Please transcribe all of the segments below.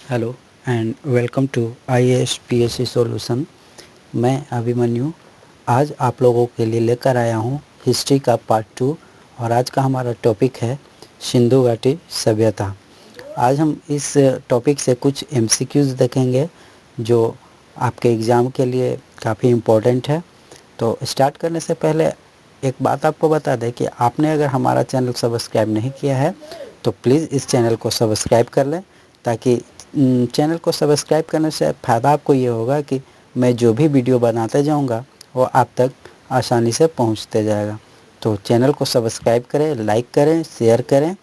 Hello and welcome to IAS PSC solution. मैं अभिमन्यु आज आप लोगों के लिए लेकर आया हूँ हिस्ट्री का पार्ट 2 और आज का हमारा टॉपिक है सिंधु घाटी सभ्यता। आज हम इस टॉपिक से कुछ MCQs देखेंगे जो आपके एग्ज़ाम के लिए काफ़ी इम्पोर्टेंट है। तो स्टार्ट करने से पहले एक बात आपको बता दें कि आपने अगर हमारा चैनल सब्सक्राइब नहीं किया है तो प्लीज़ इस चैनल को सब्सक्राइब कर लें, ताकि चैनल को सब्सक्राइब करने से फ़ायदा आपको ये होगा कि मैं जो भी वीडियो बनाते जाऊंगा वो आप तक आसानी से पहुंचते जाएगा। तो चैनल को सब्सक्राइब करें, लाइक करें, शेयर करें।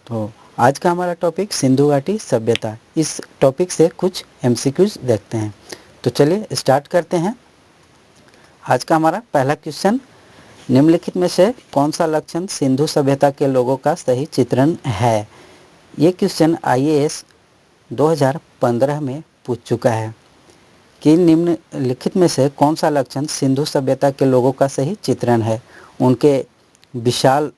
तो आज का हमारा टॉपिक सिंधु घाटी सभ्यता। इस टॉपिक से कुछ MCQs देखते हैं। तो चलिए स्टार्ट करते हैं। आज का हमारा पहला क्वेश्चन, निम्नलिखित में से कौन सा लक्षण सिंधु सभ्यता के लोगों का सही चित्रण है। ये क्वेश्चन IAS 2015 में पूछ चुका है कि निम्नलिखित में से कौन सा लक्षण सिंधु सभ्यता के लोगों का सही चित्रण है। उनके विशाल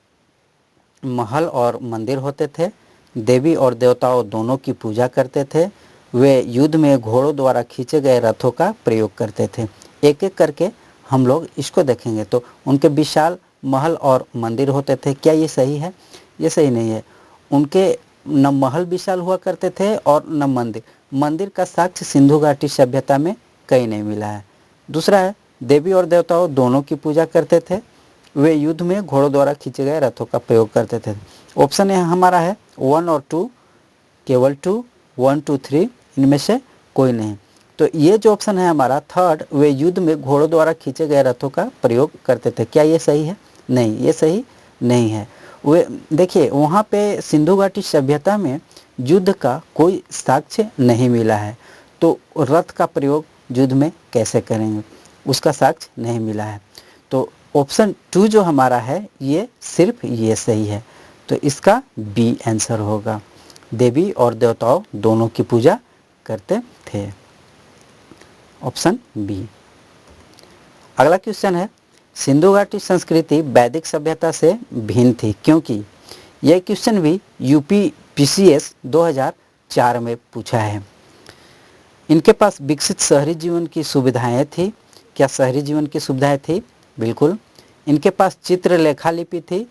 महल और मंदिर होते थे, देवी और देवताओं दोनों की पूजा करते थे, वे युद्ध में घोड़ों द्वारा खींचे गए रथों का प्रयोग करते थे। एक एक करके हम लोग इसको देखेंगे। तो उनके विशाल महल और मंदिर होते थे, क्या ये सही है? ये सही नहीं है। उनके न महल विशाल हुआ करते थे और न मंदिर। मंदिर का साक्ष्य सिंधु घाटी सभ्यता में कहीं नहीं मिला है। दूसरा है, देवी और देवताओं दोनों की पूजा करते थे, वे युद्ध में घोड़ों द्वारा खींचे गए रथों का प्रयोग करते थे। ऑप्शन यहाँ हमारा है 1 और 2, केवल 2, 1, 2, 3 इनमें से कोई नहीं। तो ये जो ऑप्शन है हमारा थर्ड, वे युद्ध में घोड़ों द्वारा खींचे गए रथों का प्रयोग करते थे, क्या ये सही है? नहीं, ये सही नहीं है। वे देखिए वहाँ पे सिंधु घाटी सभ्यता में युद्ध का कोई साक्ष्य नहीं मिला है, तो रथ का प्रयोग युद्ध में कैसे करेंगे, उसका साक्ष्य नहीं मिला है। तो ऑप्शन 2 जो हमारा है ये सिर्फ ये सही है। तो इसका बी आंसर होगा, देवी और देवताओं दोनों की पूजा करते थे। Option B. अगला क्वेश्चन है, सिंधु घाटी संस्कृति वैदिक सभ्यता से भिन्न थी क्योंकि? यह क्वेश्चन भी UPPCS 2004 में पूछा है। इनके पास विकसित शहरी जीवन की सुविधाएं थी, क्या शहरी जीवन की सुविधाएं थी? बिल्कुल। इनके पास चित्रलेखा लिपि थी,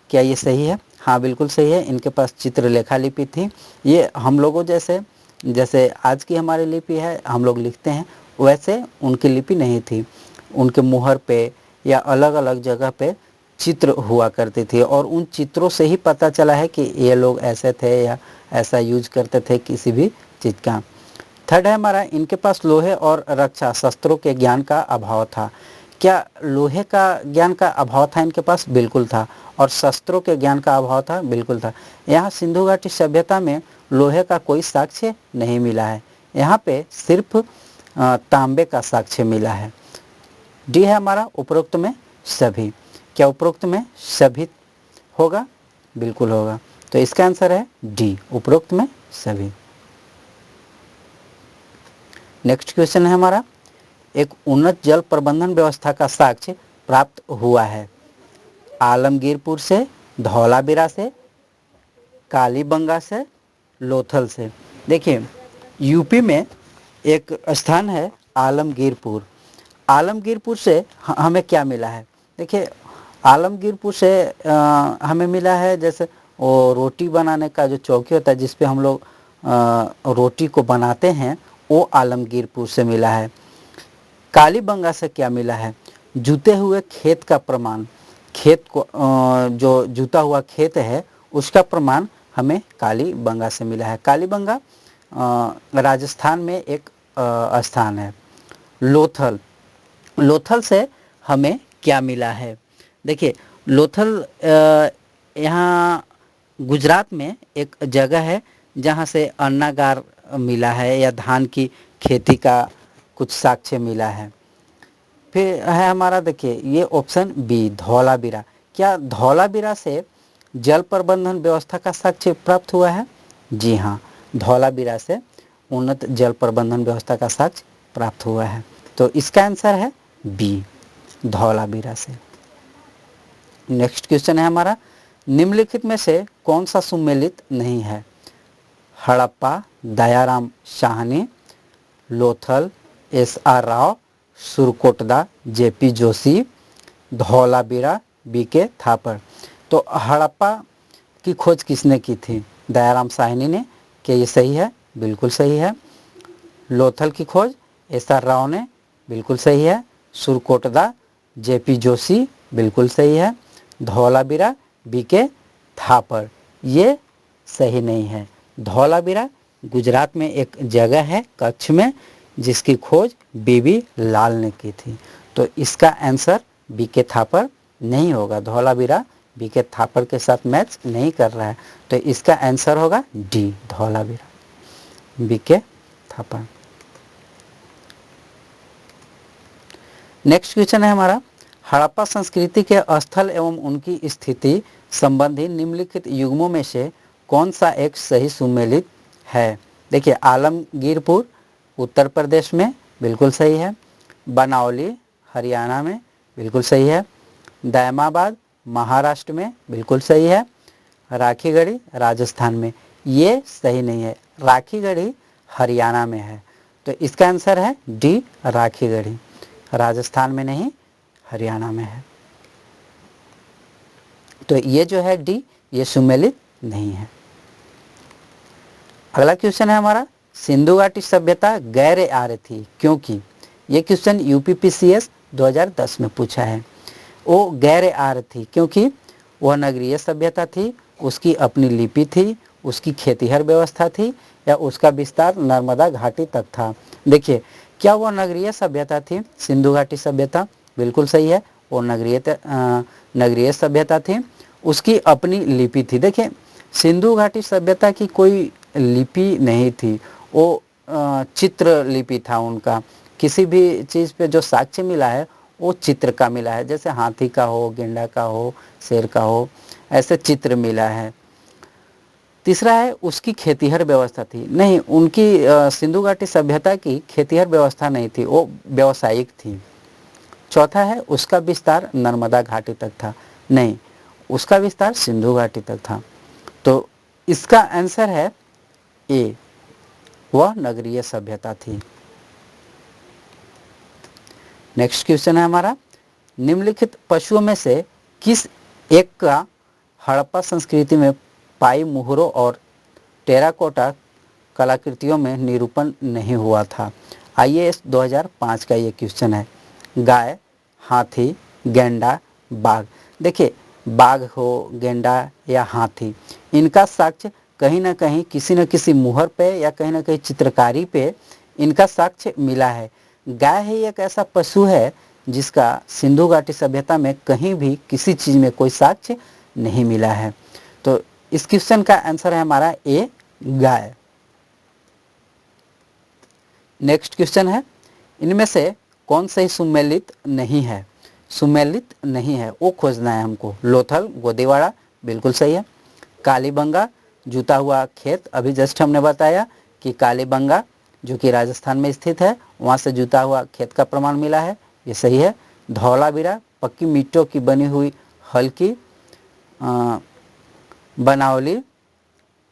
क्या ये सही है? हाँ बिल्कुल सही है, इनके पास चित्रलेखा लिपि थी। ये हम लोगों जैसे आज की हमारी लिपि है, हम लोग लिखते हैं, वैसे उनकी लिपि नहीं थी। उनके मुहर पे या अलग अलग जगह पे चित्र हुआ करती थी और उन चित्रों से ही पता चला है कि ये लोग ऐसे थे या ऐसा यूज करते थे किसी भी चीज़ का। थर्ड है हमारा, इनके पास लोहे और रक्षा शस्त्रों के ज्ञान का अभाव था, क्या लोहे का ज्ञान का अभाव था इनके पास? बिल्कुल था। और शस्त्रों के ज्ञान का अभाव था? बिल्कुल था। यहाँ सिंधु घाटी सभ्यता में लोहे का कोई साक्ष्य नहीं मिला है, यहाँ पे सिर्फ तांबे का साक्ष्य मिला है। डी है हमारा, उपरोक्त में सभी, क्या उपरोक्त में सभी होगा? बिल्कुल होगा। तो इसका आंसर है डी, उपरोक्त में सभी। नेक्स्ट क्वेश्चन है हमारा, एक उन्नत जल प्रबंधन व्यवस्था का साक्ष्य प्राप्त हुआ है आलमगीरपुर से, धौलावीरा से, कालीबंगा से, लोथल से। देखिए यूपी में एक स्थान है आलमगीरपुर। आलमगीरपुर से हमें क्या मिला है? देखिए आलमगीरपुर से हमें मिला है जैसे वो रोटी बनाने का जो चौकी होता है जिस पे हम लोग रोटी को बनाते हैं, वो आलमगीरपुर से मिला है। कालीबंगा से क्या मिला है? जुते हुए खेत का प्रमाण, खेत को जो जुता हुआ खेत है उसका प्रमाण हमें कालीबंगा से मिला है। कालीबंगा राजस्थान में एक स्थान है। लोथल, लोथल से हमें क्या मिला है? देखिए लोथल यहाँ गुजरात में एक जगह है जहाँ से अन्नागार मिला है या धान की खेती का कुछ साक्ष्य मिला है। फिर है हमारा, देखिए ये ऑप्शन बी, धौलावीरा, क्या धौलावीरा से जल प्रबंधन व्यवस्था का साक्ष्य प्राप्त हुआ है? जी हाँ, धौलावीरा से उन्नत जल प्रबंधन व्यवस्था का साक्ष्य प्राप्त हुआ है। तो इसका आंसर है बी, धौलावीरा से। नेक्स्ट क्वेश्चन है हमारा, निम्नलिखित में से कौन सा सुमेलित नहीं है? Harappa, Dayaram Sahni, Lothal SR Rao, Surkotada JP Joshi, Dholavira BK Thapar. तो हड़प्पा की खोज किसने की थी? दयाराम साहनी ने। क्या ये सही है? बिल्कुल सही है। लोथल की खोज SR राव ने, बिल्कुल सही है। सुरकोटदा JP जोशी, बिल्कुल सही है। धौलावीरा BK थापर, ये सही नहीं है। धौलावीरा गुजरात में एक जगह है कच्छ में, जिसकी खोज BB लाल ने की थी। तो इसका आंसर BK थापर नहीं होगा। धौलावीरा BK थापर के साथ मैच नहीं कर रहा है, तो इसका आंसर होगा D, Dholavira BK Thapar. Next question है हमारा, हड़प्पा संस्कृति के स्थल एवं उनकी स्थिति संबंधी निम्नलिखित युग्मों में से कौन सा एक सही सुमेलित है? देखिए, आलमगीरपुर उत्तर प्रदेश में, बिल्कुल सही है। बनावली हरियाणा में, बिल्कुल सही है। दैमाबाद महाराष्ट्र में, बिल्कुल सही है। राखीगढ़ी राजस्थान में, ये सही नहीं है। राखीगढ़ी हरियाणा में है, तो इसका आंसर है डी, राखीगढ़ी। राजस्थान में नहीं, हरियाणा में है। तो ये जो है डी, ये सुमेलित नहीं है। अगला क्वेश्चन है हमारा, सिंधु घाटी सभ्यता गैर आर्य थी क्योंकि? ये क्वेश्चन UPPCS 2010 में पूछा है। वो गैर आर्य थी क्योंकि वह नगरीय सभ्यता थी, उसकी अपनी लिपि थी, उसकी खेतीहर व्यवस्था थी, या उसका विस्तार नर्मदा घाटी तक था। देखिए, क्या वह नगरीय सभ्यता थी? सिंधु घाटी सभ्यता, बिल्कुल सही है, वो नगरीय सभ्यता थी। उसकी अपनी लिपि थी। देखिए, सिंधु घाटी सभ्यता की कोई लिपि नहीं थी, वो चित्र लिपि था उनका। किसी भी चीज़ पे जो साक्ष्य मिला है वो चित्र का मिला है, जैसे हाथी का हो, गेंडा का हो, शेर का हो, ऐसे चित्र मिला है। तीसरा है, उसकी खेतीहर व्यवस्था थी। नहीं, उनकी सिंधु घाटी सभ्यता की खेतीहर व्यवस्था नहीं थी, वो व्यावसायिक थी। चौथा है, उसका विस्तार नर्मदा घाटी तक था। नहीं, उसका विस्तार सिंधु घाटी तक था। तो इसका आंसर है ए, वह नगरीय सभ्यता थी। नेक्स्ट क्वेश्चन है हमारा, निम्नलिखित पशुओं में से किस एक का हड़प्पा संस्कृति में पाई मुहरों और टेराकोटा कलाकृतियों में निरूपण नहीं हुआ था? IAS 2005 का ये क्वेश्चन है। गाय, हाथी, गेंडा, बाघ। देखिए, बाघ हो, गेंडा या हाथी, इनका साक्ष्य कहीं ना कहीं किसी न किसी मुहर पे या कहीं ना कहीं चित्रकारी पे इनका साक्ष्य मिला है। गाय ही एक ऐसा पशु है जिसका सिंधु घाटी सभ्यता में कहीं भी किसी चीज़ में कोई साक्ष्य नहीं मिला है। तो इस क्वेश्चन का आंसर है हमारा ए, गाय। नेक्स्ट क्वेश्चन है, इनमें से कौन सही सुमेलित नहीं है? सुमेलित नहीं है वो खोजना है हमको। लोथल गोदीवाड़ा, बिल्कुल सही है। कालीबंगा जूता हुआ खेत, अभी जस्ट हमने बताया कि कालीबंगा जो कि राजस्थान में स्थित है, वहाँ से जूता हुआ खेत का प्रमाण मिला है, ये सही है। धौलावीरा पक्की मिट्टों की बनी हुई हल्की बनावली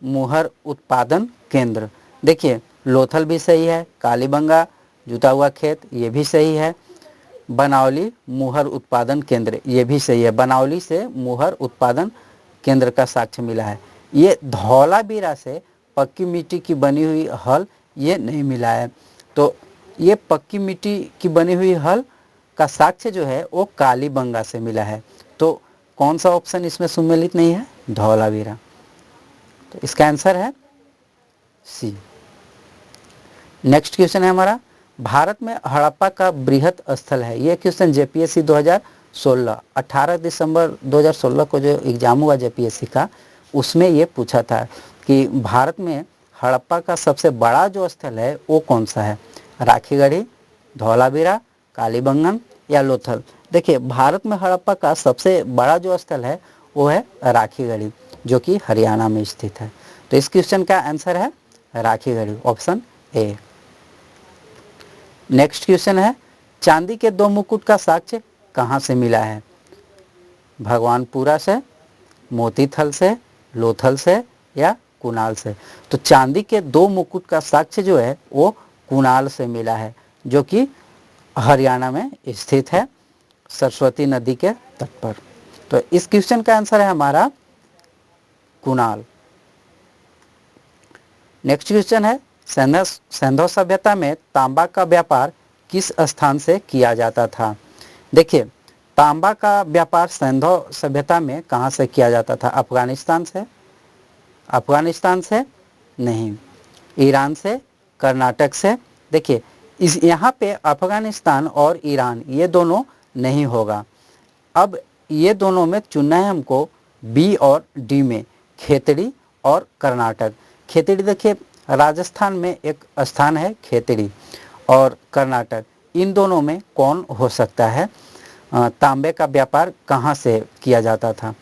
मुहर उत्पादन केंद्र। देखिए, लोथल भी सही है, कालीबंगा जूता हुआ खेत ये भी सही है, बनावली मुहर उत्पादन केंद्र ये भी सही है। बनावली से मुहर उत्पादन केंद्र का साक्ष्य मिला है। ये धौलावीरा से पक्की मिट्टी की बनी हुई हल ये नहीं मिला है। तो ये पक्की मिट्टी की बनी हुई हल का साक्ष्य जो है वो कालीबंगा से मिला है। तो कौन सा ऑप्शन इसमें सुमेलित नहीं है? धौलावीरा। तो इसका आंसर है सी। नेक्स्ट क्वेश्चन है हमारा, भारत में हड़प्पा का बृहत स्थल है। ये क्वेश्चन JPSC 2016 18 दिसंबर 2016 को जो एग्जाम हुआ JPSC का, उसमें ये पूछा था कि भारत में हड़प्पा का सबसे बड़ा जो स्थल है वो कौन सा है? राखीगढ़ी, धौलावीरा, कालीबंगन या लोथल। देखिए, भारत में हड़प्पा का सबसे बड़ा जो स्थल है वो है राखीगढ़ी, जो कि हरियाणा में स्थित है। तो इस क्वेश्चन का आंसर है Rakhigarhi, option A. Next question है, चांदी के 2 मुकुट का साक्ष्य कहाँ से मिला है? भगवानपुरा से, मोतीथल से, लोथल से या कुणाल से। तो चांदी के 2 मुकुट का साक्ष्य जो है वो कुणाल से मिला है, जो कि हरियाणा में स्थित है, सरस्वती नदी के तट पर। तो इस क्वेश्चन का आंसर है हमारा कुणाल। नेक्स्ट क्वेश्चन है, सिंधु सभ्यता में तांबा का व्यापार किस स्थान से किया जाता था? देखिए, तांबा का व्यापार सिंधु सभ्यता में कहाँ से किया जाता था? अफगानिस्तान से? अफगानिस्तान से नहीं। ईरान से? कर्नाटक से? देखिए, इस यहाँ पे अफगानिस्तान और ईरान ये दोनों नहीं होगा। अब ये दोनों में चुनना है हमको, बी और डी में, खेतड़ी और कर्नाटक। खेतड़ी देखिए राजस्थान में एक स्थान है खेतड़ी, और कर्नाटक, इन दोनों में कौन हो सकता है? तांबे का व्यापार कहाँ से किया जाता था?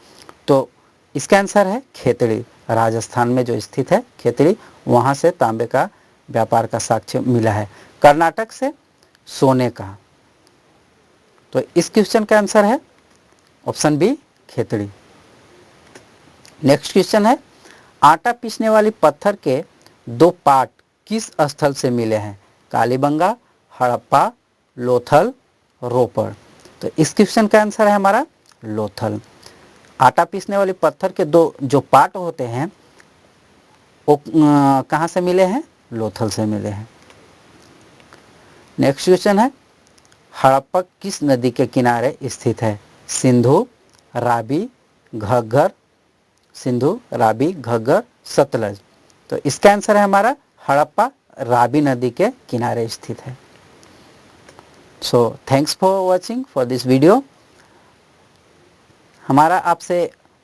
तो इसका आंसर है खेतड़ी। राजस्थान में जो स्थित है खेतड़ी, वहाँ से तांबे का व्यापार का साक्ष्य मिला है। कर्नाटक से सोने का। तो इस क्वेश्चन का आंसर है option B, Khetri. Next question है, आटा पीसने वाली पत्थर के 2 पार्ट किस स्थल से मिले हैं? कालीबंगा, हड़प्पा, लोथल, रोपड़। तो इस क्वेश्चन का आंसर है हमारा लोथल। आटा पीसने वाली पत्थर के 2 जो पार्ट होते हैं वो कहाँ से मिले हैं? लोथल से मिले हैं। नेक्स्ट क्वेश्चन है, हड़प्पा किस नदी के किनारे स्थित है? सिंधु, रावी, घग्गर, सिंधु, रावी, घग्गर, सतलज। तो इसका आंसर है हमारा हड़प्पा रावी नदी के किनारे स्थित है। So thanks for watching for this video. हमारा आपसे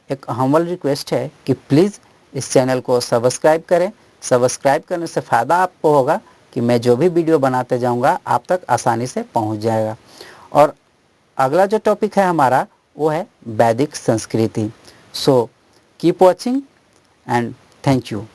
एक हम्बल रिक्वेस्ट है कि प्लीज़ इस चैनल को सब्सक्राइब करें। सब्सक्राइब करने से फ़ायदा आपको होगा कि मैं जो भी वीडियो बनाते जाऊंगा आप तक आसानी से पहुंच जाएगा। और अगला जो टॉपिक है हमारा वो है वैदिक संस्कृति। So keep watching and thank you.